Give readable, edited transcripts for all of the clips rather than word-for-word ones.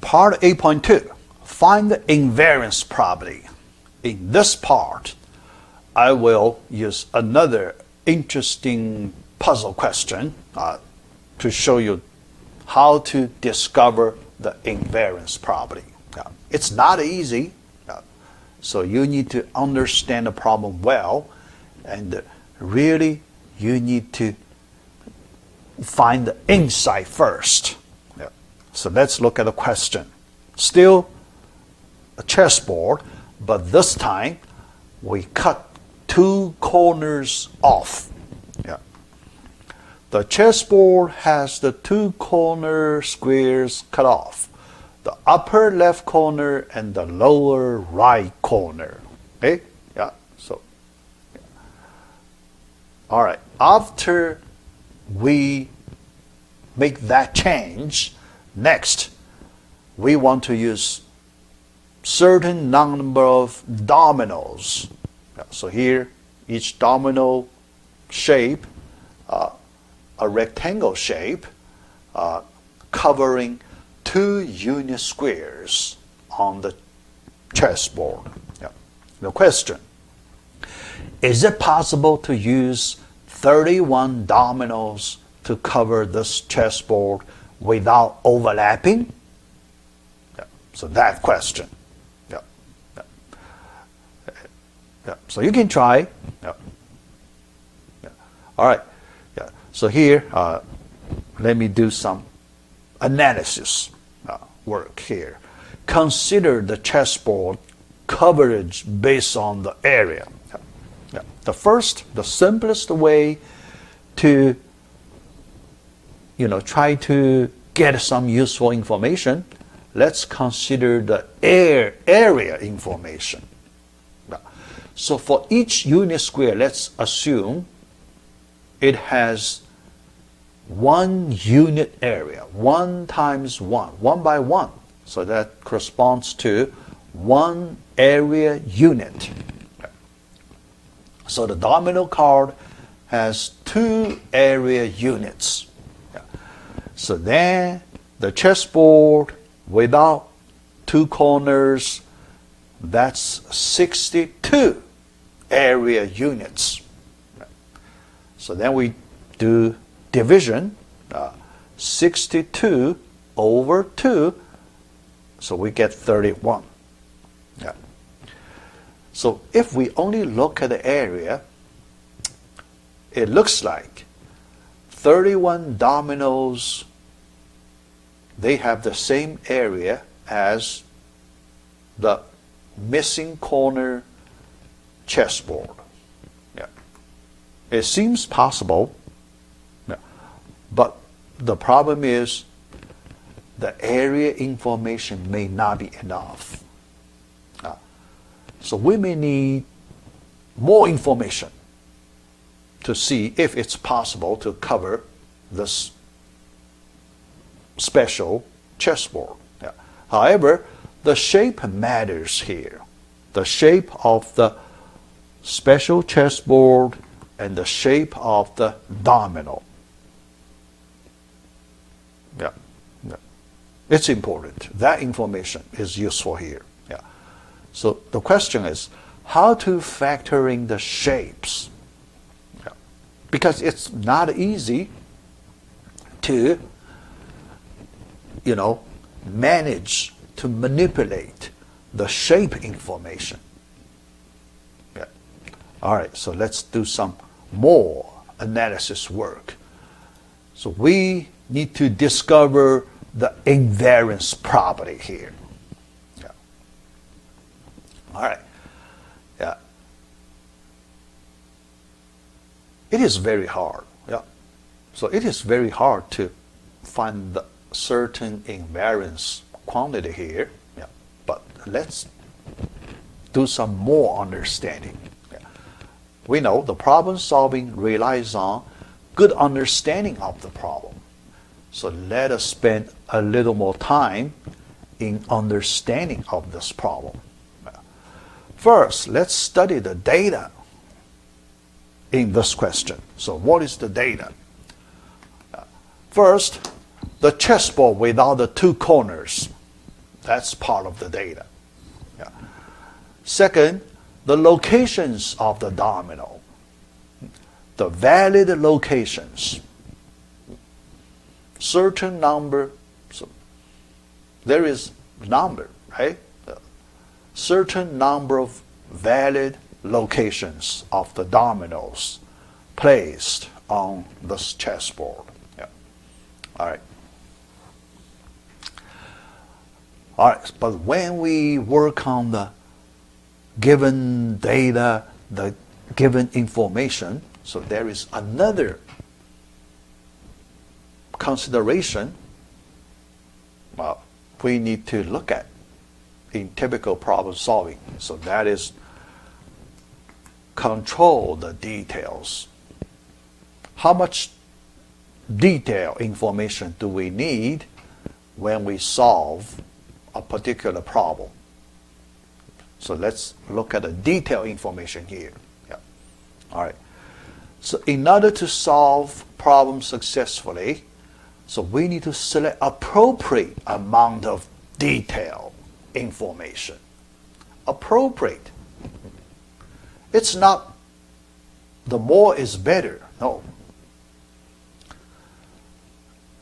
Part 8.2, find the invariance property. In this part, I will use another interesting puzzle question to show you how to discover the invariance property. It's not easy, so you need to understand the problem well, and really you need to find the insight first. So let's look at the question. Still a chessboard, but this time we cut two corners off. The chessboard has the two corner squares cut off, the upper left corner and the lower right corner. Okay? All right. After we make that change, next we want to use certain number of dominoes. So here, each domino shape, a rectangle shape, covering two unit squares on the chessboard. The question, is it possible to use 31 dominoes to cover this chessboard without overlapping? So that question. So you can try. All right. So here, let me do some analysis work here. Consider the chessboard coverage based on the area. The simplest way to try to get some useful information, let's consider the area information. So for each unit square, let's assume it has one unit area, 1 times 1, 1 by 1. So that corresponds to one area unit. So the domino card has 2 area units. So then the chessboard without 2 corners, that's 62 area units. So then we do division, 62 over 2, so we get 31. So if we only look at the area, it looks like 31 dominoes, they have the same area as the missing corner chessboard. It seems possible, but the problem is the area information may not be enough. So we may need more information to see if it's possible to cover this special chessboard. However, the shape matters here. The shape of the special chessboard and the shape of the domino. It's important. That information is useful here. So the question is how to factor in the shapes. Because it's not easy to, manage to manipulate the shape information. All right, so let's do some more analysis work. So we need to discover the invariance property here. All right. It is very hard. So it is very hard to find the certain invariance quantity here. But let's do some more understanding. We know the problem solving relies on good understanding of the problem. So let us spend a little more time in understanding of this problem. First, let's study the data in this question. So what is the data? First, the chessboard without the 2 corners. That's part of the data. Yeah. Second, the locations of the domino. The valid locations. Certain number, so there is number, right? Certain number of valid locations of the dominoes placed on this chessboard. Yeah. All right. All right, but when we work on the given data, the given information, so there is another consideration we need to look at in typical problem solving. So that is control the details. How much detail information do we need when we solve a particular problem? So let's look at the detailed information here. Yeah. All right. So in order to solve problems successfully, so we need to select appropriate amount of detail information. Appropriate. It's not the more is better. No.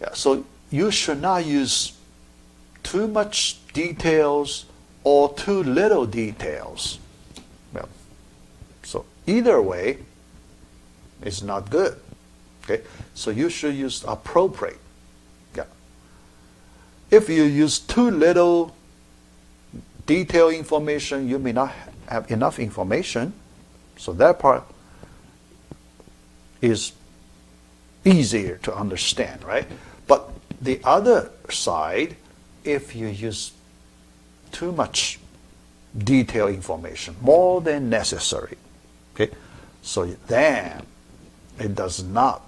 Yeah, so you should not use too much details or too little details. Well, so either way is not good. Okay, so you should use appropriate. Yeah. If you use too little detailed information, you may not have enough information. So that part is easier to understand, right? But the other side, if you use too much detailed information, more than necessary, okay, so then it does not,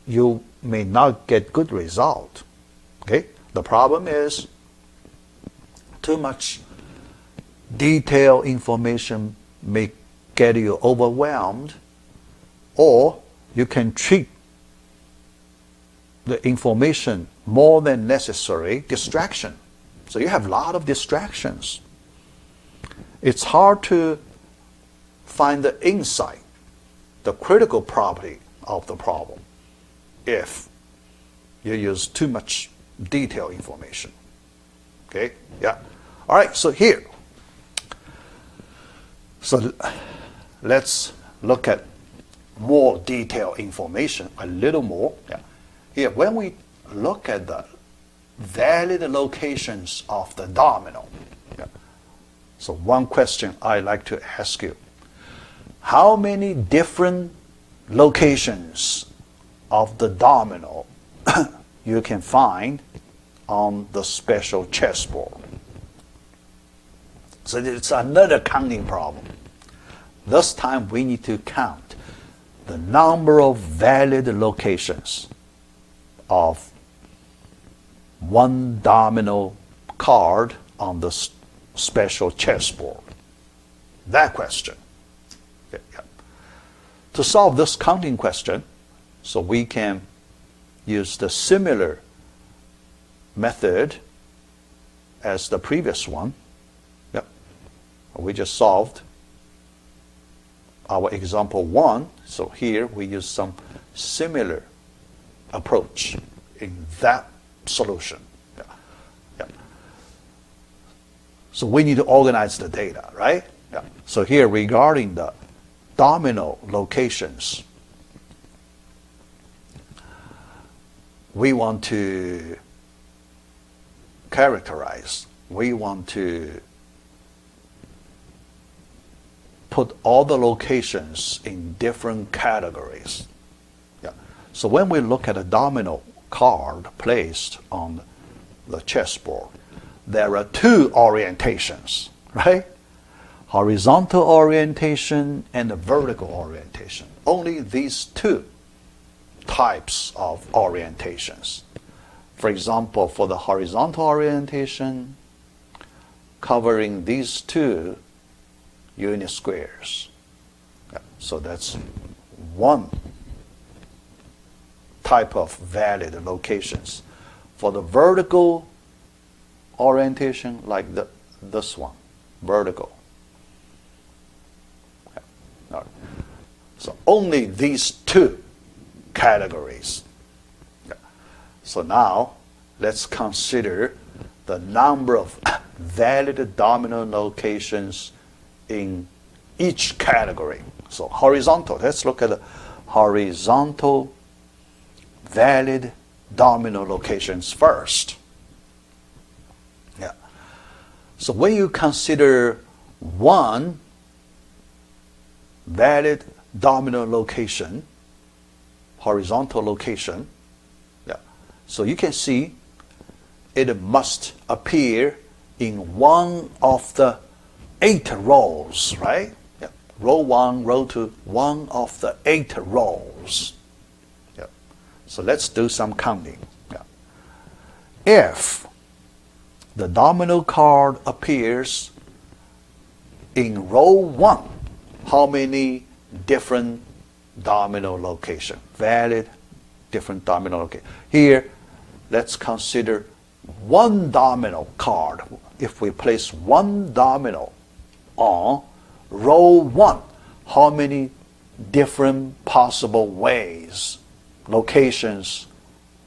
you may not get good result. Okay, the problem is too much detailed information may get you overwhelmed, or you can treat the information more than necessary distraction. So you have a lot of distractions. It's hard to find the insight, the critical property of the problem, if you use too much detailed information. Okay, yeah. All right, so here. So let's look at more detailed information, a little more. Yeah. Here, when we look at the valid locations of the domino, yeah. So one question I like to ask you, how many different locations of the domino you can find on the special chessboard? So it's another counting problem. This time we need to count the number of valid locations of one domino card on the special chessboard. That question. Okay, yeah. To solve this counting question, so we can use the similar method as the previous one. Yep. We just solved our example 1. So here we use some similar approach in that solution. Yeah. Yeah. So we need to organize the data, right? Yeah. So here, regarding the domino locations, we want to characterize, we want to put all the locations in different categories. Yeah. So when we look at a domino card placed on the chessboard, there are two orientations, right? Horizontal orientation and the vertical orientation. Only these two types of orientations. For example, for the horizontal orientation, covering these two unit squares. Yeah, so that's one type of valid locations. For the vertical orientation, like this one, vertical. All right. So only these two categories. So now let's consider the number of valid domino locations in each category. So horizontal, let's look at the horizontal valid domino locations first. Yeah. So when you consider one valid domino location, horizontal location, yeah, so you can see it must appear in one of the 8 rows, right? Yeah. Row 1, row 2, one of the 8 rows. Yeah. So let's do some counting. Yeah. If the domino card appears in row 1, how many different domino locations? Valid different domino locations. Here, let's consider one domino card. If we place one domino on row 1, how many different possible ways, locations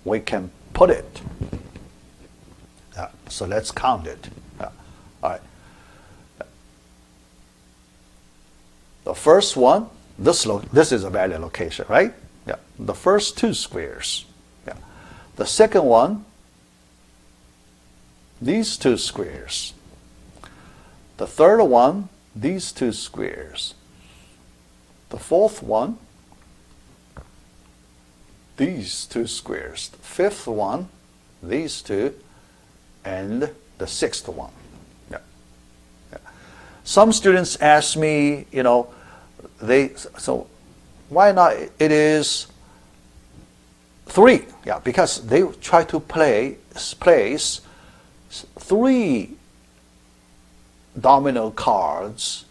we can put it? So let's count it. All right. The first one, this is a valid location, right? Yeah. The first 2 squares. Yeah. The second one, these 2 squares. The third one, these 2 squares. The fourth one, these 2 squares. The fifth one, these 2, and the sixth one. Yeah. Yeah. Some students ask me, so why not it is 3? Yeah, because they try to place 3 domino cards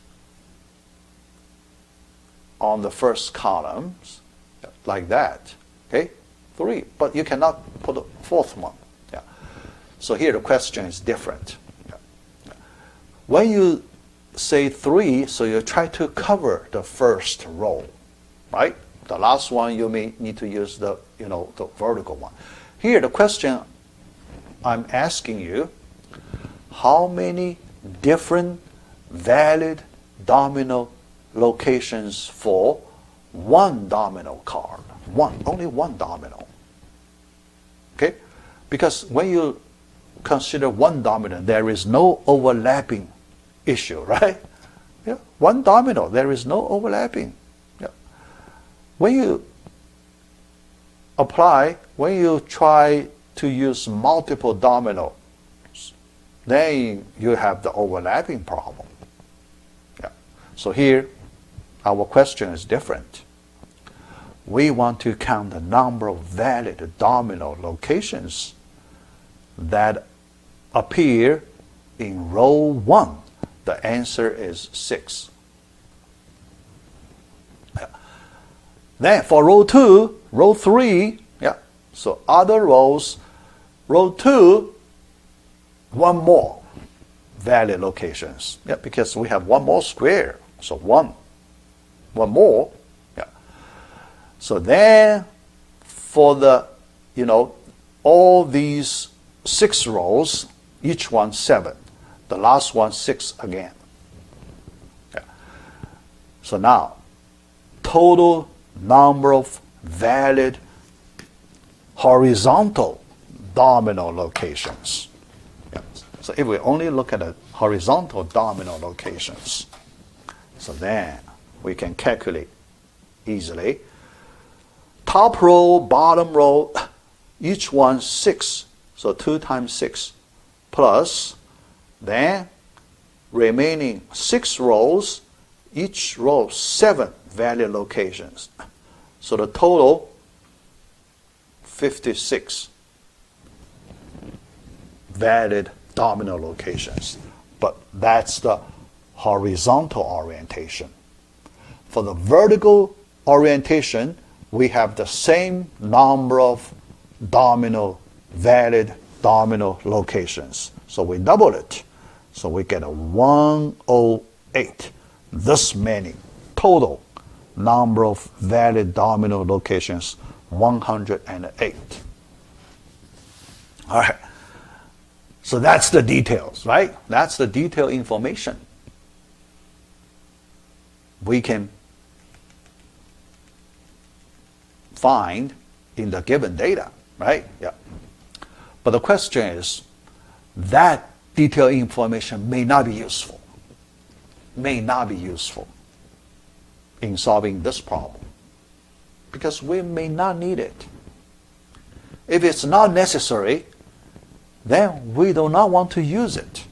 on the first columns, like that. Okay, 3, but you cannot put a fourth one. Yeah. So here the question is different. Yeah. When you say 3, so you try to cover the first row, right? The last one you may need to use the the vertical one. Here the question I'm asking you, how many different valid domino locations for one domino card? Only one domino. Okay? Because when you consider one domino, there is no overlapping issue, right? Yeah. One domino, there is no overlapping. Yeah. When you try to use multiple dominoes, then you have the overlapping problem. Yeah. So here, our question is different. We want to count the number of valid domino locations that appear in row 1. The answer is 6. Yeah. Then for row 2, row 3, yeah. So other rows, row 2, one more valid locations. Yeah, because we have one more square. So one more. Yeah. So then for the, all these 6 rows, each one 7. The last one 6 again. Yeah. So now, total number of valid horizontal domino locations. Yeah. So if we only look at the horizontal domino locations, so then we can calculate easily. Top row, bottom row, each one 6. So 2 times 6 plus, then remaining 6 rows, each row 7 valid locations. So the total 56 valid domino locations. But that's the horizontal orientation. For the vertical orientation, we have the same number of domino valid domino locations. So we double it. So we get a 108. This many total number of valid domino locations, 108. All right. So that's the details, right? That's the detailed information we can find in the given data, right? Yeah. But the question is, that detailed information may not be useful. May not be useful in solving this problem, because we may not need it. If it's not necessary, then we do not want to use it.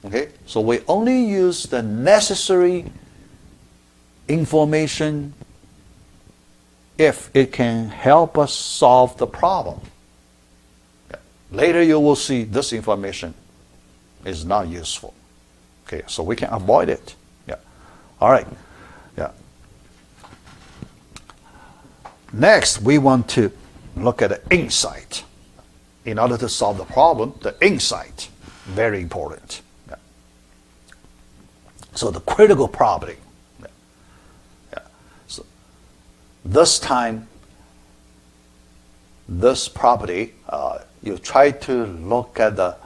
Okay? So we only use the necessary information if it can help us solve the problem. Later you will see this information is not useful. Okay, so we can avoid it. Yeah. All right. Yeah. Next, we want to look at the insight. In order to solve the problem, the insight, very important. Yeah. So the critical property. Yeah. Yeah. So this time, this property, you try to look at the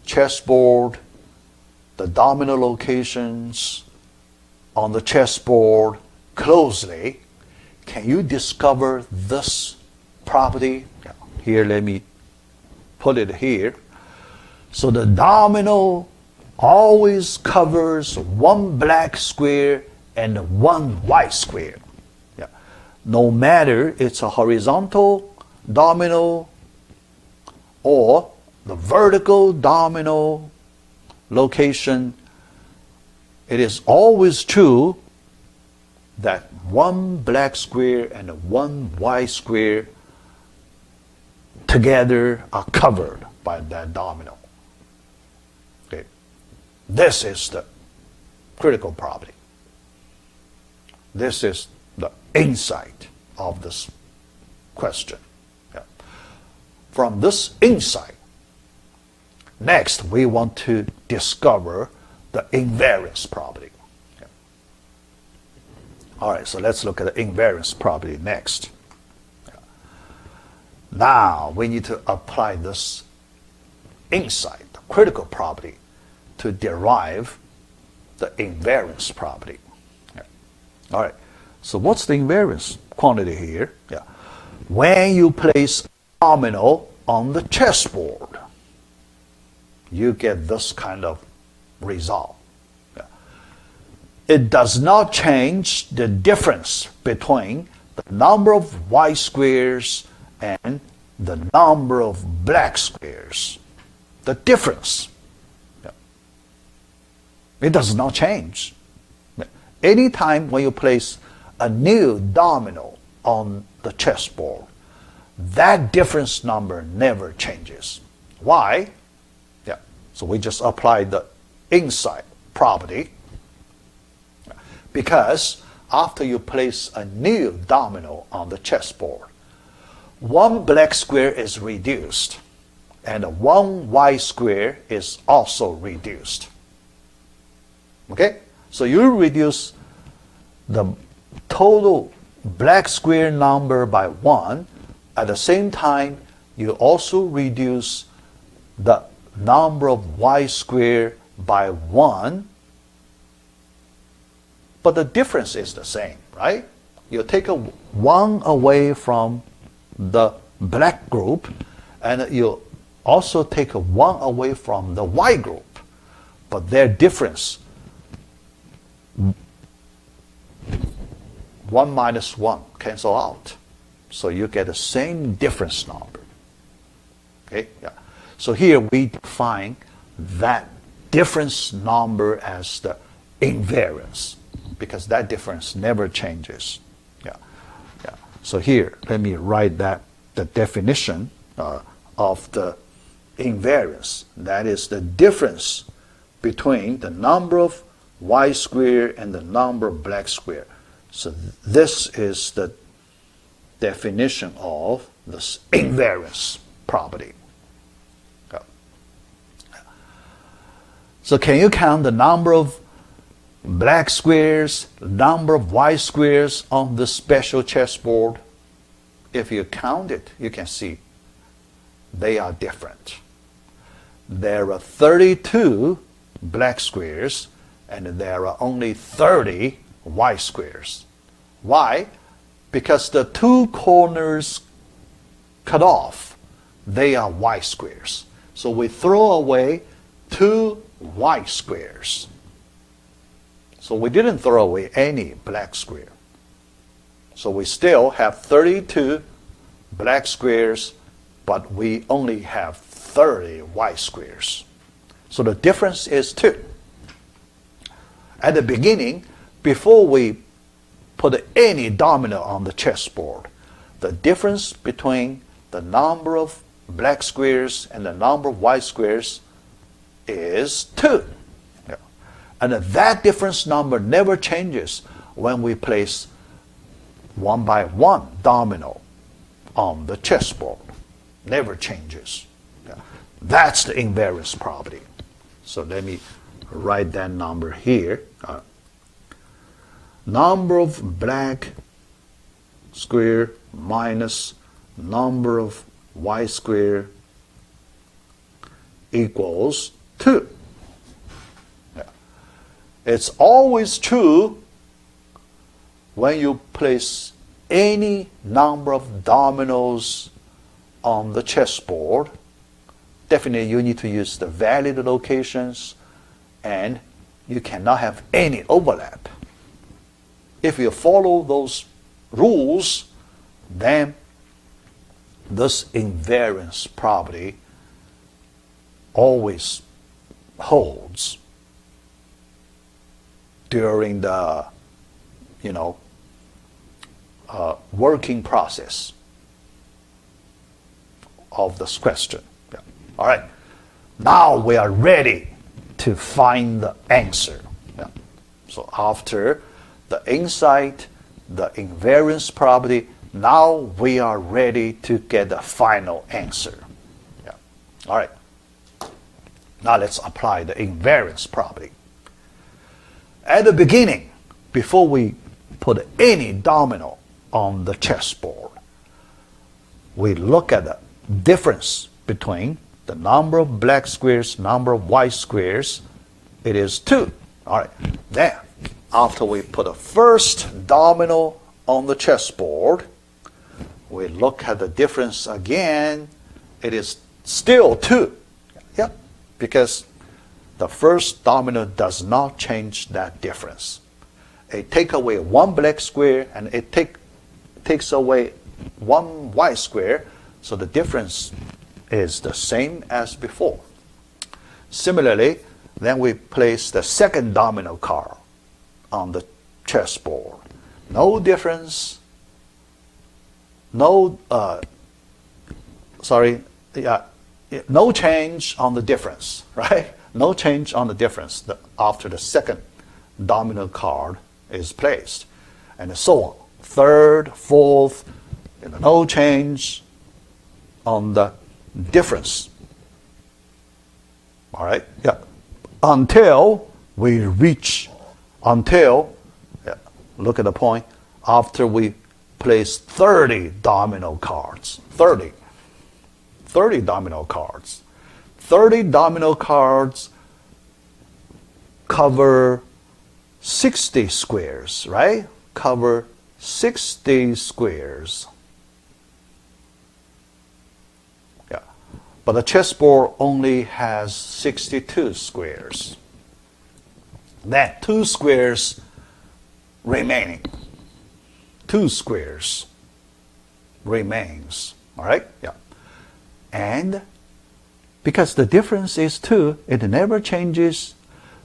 chessboard, the domino locations on the chessboard closely. Can you discover this property? Here, let me put it here. So the domino always covers one black square and one white square. Yeah. No matter it's a horizontal domino or the vertical domino location, it is always true that one black square and one white square together are covered by that domino. Okay. This is the critical property. This is the insight of this question. Yeah. From this insight, next we want to discover the invariance property. Yeah. All right, so let's look at the invariance property next. Now we need to apply this insight, the critical property, to derive the invariance property. Yeah. All right, so what's the invariance quantity here? Yeah. When you place a domino on the chessboard, you get this kind of result. Yeah. It does not change the difference between the number of white squares and the number of black squares. The difference. Yeah. It does not change. Anytime when you place a new domino on the chessboard, that difference number never changes. Why? Yeah. So we just applied the insight property. Because after you place a new domino on the chessboard, one black square is reduced, and one white square is also reduced. Okay? So you reduce the total black square number by 1. At the same time, you also reduce the number of white square by 1. But the difference is the same, right? You take a 1 away from the black group, and you also take a 1 away from the white group, but their difference, 1 minus 1 cancel out, so you get the same difference number. Okay, yeah. So here we define that difference number as the invariance, because that difference never changes. So here, let me write that the definition of the invariance. That is the difference between the number of white square and the number of black square. So this is the definition of this invariance property. So can you count the number of black squares, number of white squares on this special chessboard? If you count it, you can see they are different. There are 32 black squares and there are only 30 white squares. Why? Because the two corners cut off, they are white squares. So we throw away 2 white squares. So we didn't throw away any black square. So we still have 32 black squares, but we only have 30 white squares. So the difference is 2. At the beginning, before we put any domino on the chessboard, the difference between the number of black squares and the number of white squares is 2. Yeah. And that difference number never changes when we place 1 by 1 domino on the chessboard. Never changes. Yeah. That's the invariance property. So let me write that number here. Number of black square minus number of white square equals 2. Yeah. It's always true when you place any number of dominoes on the chessboard. Definitely you need to use the valid locations and you cannot have any overlap. If you follow those rules, then this invariance property always holds during the working process of this question. Yeah. All right, now we are ready to find the answer. Yeah. So after the insight, the invariance property, now we are ready to get the final answer. Yeah. All right. Now let's apply the invariance property. At the beginning, before we put any domino on the chessboard, we look at the difference between the number of black squares, number of white squares. It is 2. All right. Then, after we put the first domino on the chessboard, we look at the difference again. It is still 2. Yeah, because the first domino does not change that difference. It takes away 1 black square and it takes away 1 white square, so the difference is the same as before. Similarly, then we place the second domino card on the chessboard. No difference, no change on the difference, right? No change on the difference after the second domino card is placed, and so on. Third, fourth, no change on the difference. All right, yeah. Until we reach, look at the point, after we place 30 domino cards. 30 domino cards. 30 domino cards cover 60 squares, right? Cover 60 squares. Yeah. But the chessboard only has 62 squares. Then 2 squares remaining. 2 squares remains. All right? Yeah. And because the difference is 2, it never changes.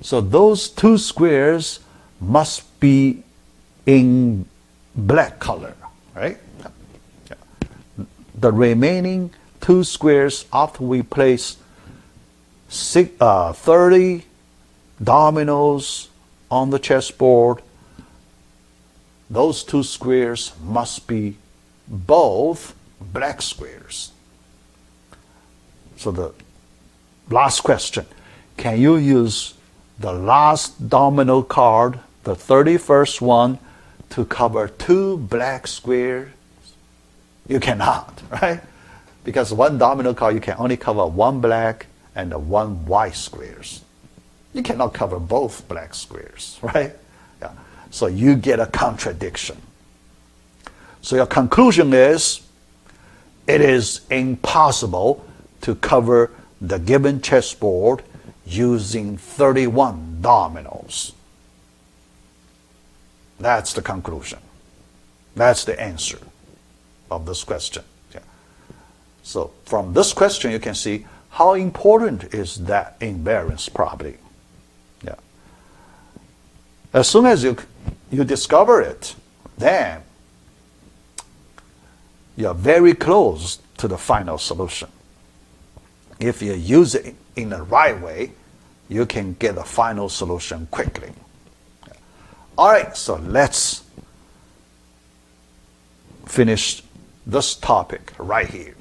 So those 2 squares must be in black color, right? Yeah. The remaining 2 squares, after we place 30 dominoes on the chessboard, those 2 squares must be both black squares. So the last question, can you use the last domino card, the 31st one, to cover 2 black squares? You cannot, right? Because one domino card, you can only cover 1 black and 1 white squares. You cannot cover both black squares, right? Yeah. So you get a contradiction. So your conclusion is, it is impossible to cover the given chessboard using 31 dominoes. That's the conclusion. That's the answer of this question. Yeah. So from this question, you can see how important is that invariance property. Yeah. As soon as you discover it, then you're very close to the final solution. If you use it in the right way, you can get a final solution quickly. All right, so let's finish this topic right here.